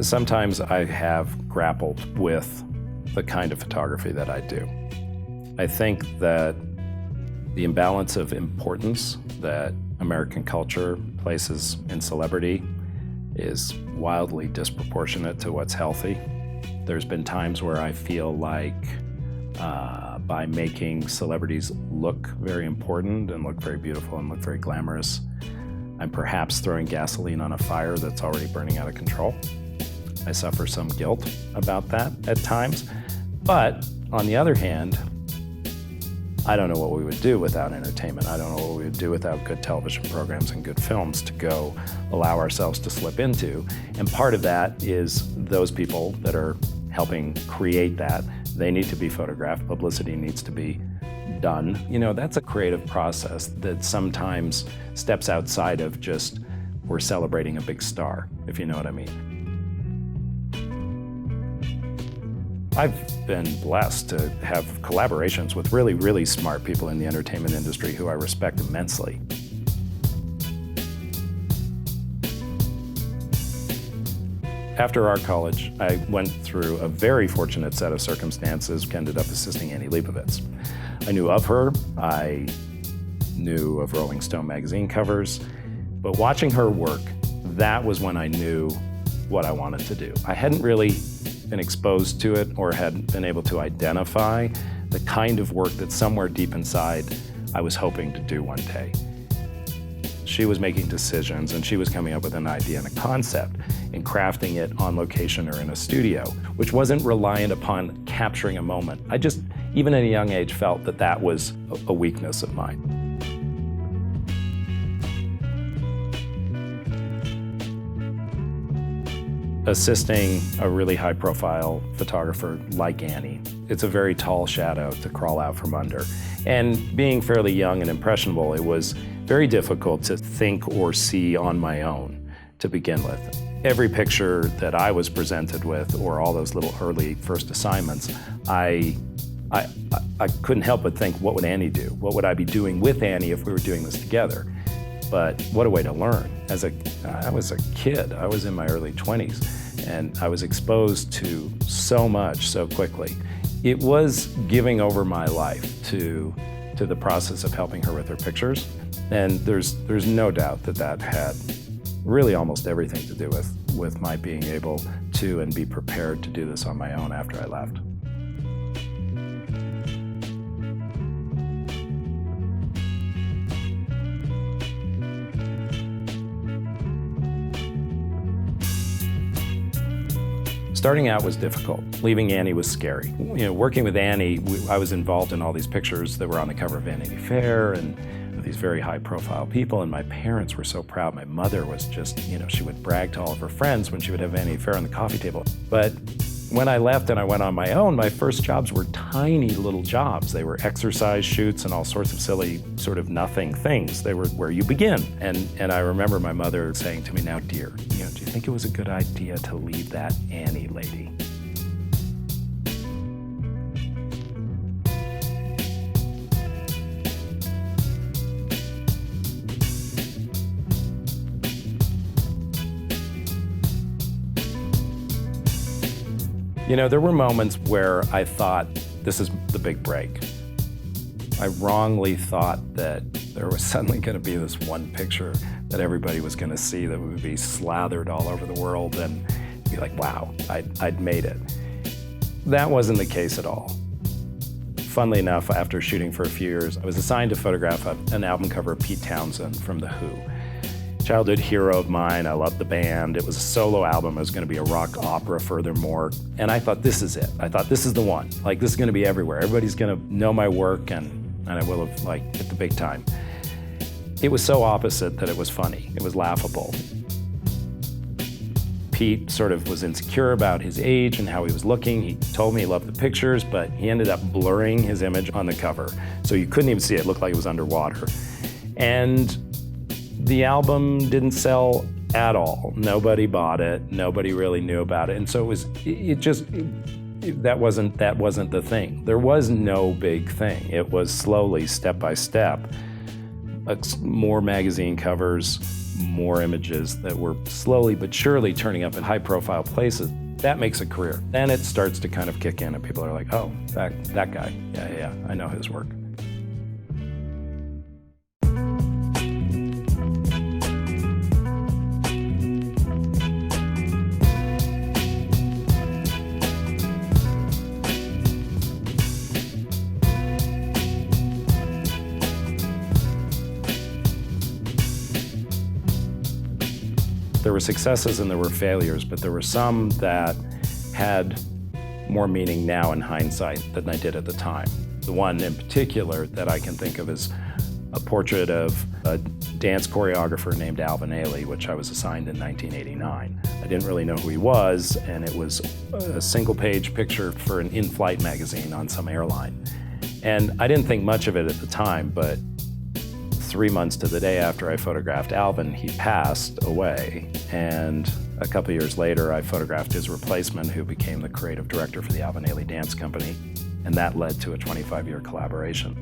Sometimes I have grappled with the kind of photography that I do. I think that the imbalance of importance that American culture places in celebrity is wildly disproportionate to what's healthy. There's been times where I feel like by making celebrities look very important and look very beautiful and look very glamorous, I'm perhaps throwing gasoline on a fire that's already burning out of control. I suffer some guilt about that at times. But on the other hand, I don't know what we would do without entertainment. I don't know what we would do without good television programs and good films to go allow ourselves to slip into. And part of that is those people that are helping create that. They need to be photographed. Publicity needs to be done. You know, that's a creative process that sometimes steps outside of just we're celebrating a big star, if you know what I mean. I've been blessed to have collaborations with really, really smart people in the entertainment industry who I respect immensely. After art college, I went through a very fortunate set of circumstances, ended up assisting Annie Leibovitz. I knew of her, I knew of Rolling Stone magazine covers, but watching her work, that was when I knew what I wanted to do. I hadn't really been exposed to it or had been able to identify the kind of work that somewhere deep inside I was hoping to do one day. She was making decisions and she was coming up with an idea and a concept and crafting it on location or in a studio, which wasn't reliant upon capturing a moment. I just, even at a young age, felt that that was a weakness of mine. Assisting a really high-profile photographer like Annie, it's a very tall shadow to crawl out from under. And being fairly young and impressionable, it was very difficult to think or see on my own to begin with. Every picture that I was presented with, or all those little early first assignments, I couldn't help but think, what would Annie do? What would I be doing with Annie if we were doing this together? But what a way to learn. I was a kid, I was in my early 20s, and I was exposed to so much so quickly. It was giving over my life to the process of helping her with her pictures. And there's no doubt that that had really almost everything to do with my being able to and be prepared to do this on my own after I left. Starting out was difficult. Leaving Annie was scary. You know, working with Annie, I was involved in all these pictures that were on the cover of Vanity Fair and these very high-profile people, and my parents were so proud. My mother was just, you know, she would brag to all of her friends when she would have Vanity Fair on the coffee table. But when I left and I went on my own, my first jobs were tiny little jobs. They were exercise shoots and all sorts of silly, sort of nothing things. They were where you begin. And I remember my mother saying to me, "Now, dear, you know, do you think it was a good idea to leave that Annie lady?" You know, there were moments where I thought, this is the big break. I wrongly thought that there was suddenly going to be this one picture that everybody was going to see that would be slathered all over the world and be like, wow, I'd made it. That wasn't the case at all. Funnily enough, after shooting for a few years, I was assigned to photograph an album cover of Pete Townsend from The Who. Childhood hero of mine, I loved the band. It was a solo album, it was gonna be a rock opera furthermore. And I thought, this is it. I thought, this is the one. Like, this is gonna be everywhere. Everybody's gonna know my work and I will have, like, hit the big time. It was so opposite that it was funny. It was laughable. Pete sort of was insecure about his age and how he was looking. He told me he loved the pictures, but he ended up blurring his image on the cover. So you couldn't even see it. It looked like it was underwater. And the album didn't sell at all. Nobody bought it. Nobody really knew about it. And so that wasn't the thing. There was no big thing. It was slowly, step by step, more magazine covers, more images that were slowly but surely turning up in high-profile places. That makes a career. Then it starts to kind of kick in and people are like, oh, that guy, yeah, I know his work. There were successes and there were failures, but there were some that had more meaning now in hindsight than I did at the time. The one in particular that I can think of is a portrait of a dance choreographer named Alvin Ailey, which I was assigned in 1989. I didn't really know who he was, and it was a single-page picture for an in-flight magazine on some airline. And I didn't think much of it at the time, but 3 months to the day after I photographed Alvin, he passed away. And a couple years later, I photographed his replacement, who became the creative director for the Alvin Ailey Dance Company. And that led to a 25-year collaboration.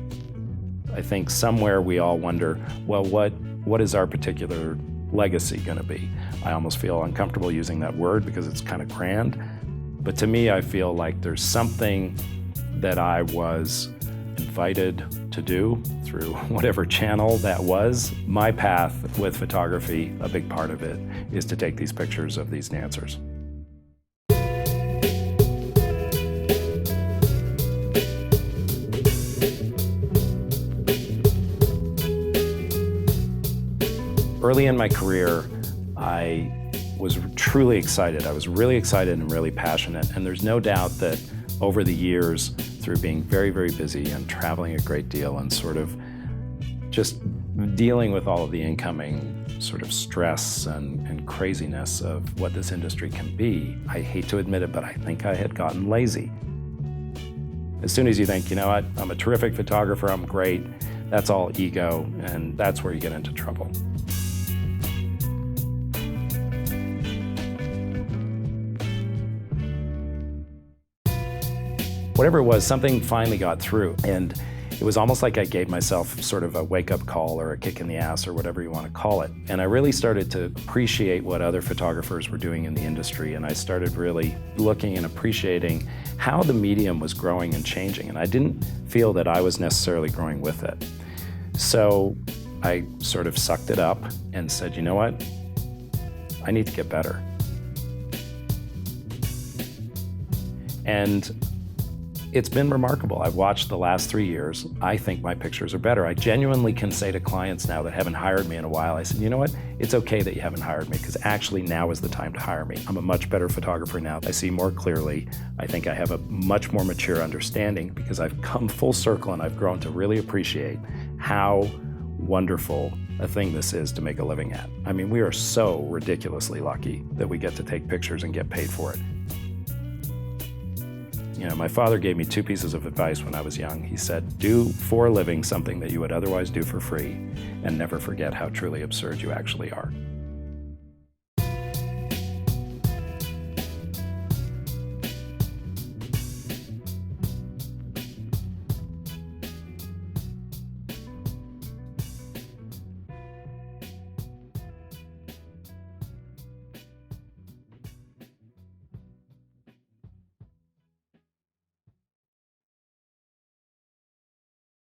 I think somewhere we all wonder, well, what is our particular legacy gonna be? I almost feel uncomfortable using that word because it's kind of grand. But to me, I feel like there's something that I was invited to do through whatever channel that was. My path with photography, a big part of it, is to take these pictures of these dancers. Early in my career, I was truly excited. I was really excited and really passionate, and there's no doubt that over the years, through being very, very busy and traveling a great deal and sort of just dealing with all of the incoming sort of stress and craziness of what this industry can be, I hate to admit it, but I think I had gotten lazy. As soon as you think, you know what, I'm a terrific photographer, I'm great, that's all ego, and that's where you get into trouble. Whatever it was, something finally got through, and it was almost like I gave myself sort of a wake-up call or a kick in the ass or whatever you want to call it. And I really started to appreciate what other photographers were doing in the industry, and I started really looking and appreciating how the medium was growing and changing, and I didn't feel that I was necessarily growing with it. So I sort of sucked it up and said, you know what? I need to get better. And it's been remarkable. I've watched the last 3 years. I think my pictures are better. I genuinely can say to clients now that haven't hired me in a while, I said, you know what? It's okay that you haven't hired me, because actually now is the time to hire me. I'm a much better photographer now. I see more clearly. I think I have a much more mature understanding because I've come full circle and I've grown to really appreciate how wonderful a thing this is to make a living at. I mean, we are so ridiculously lucky that we get to take pictures and get paid for it. You know, my father gave me 2 pieces of advice when I was young. He said, do for a living something that you would otherwise do for free, and never forget how truly absurd you actually are.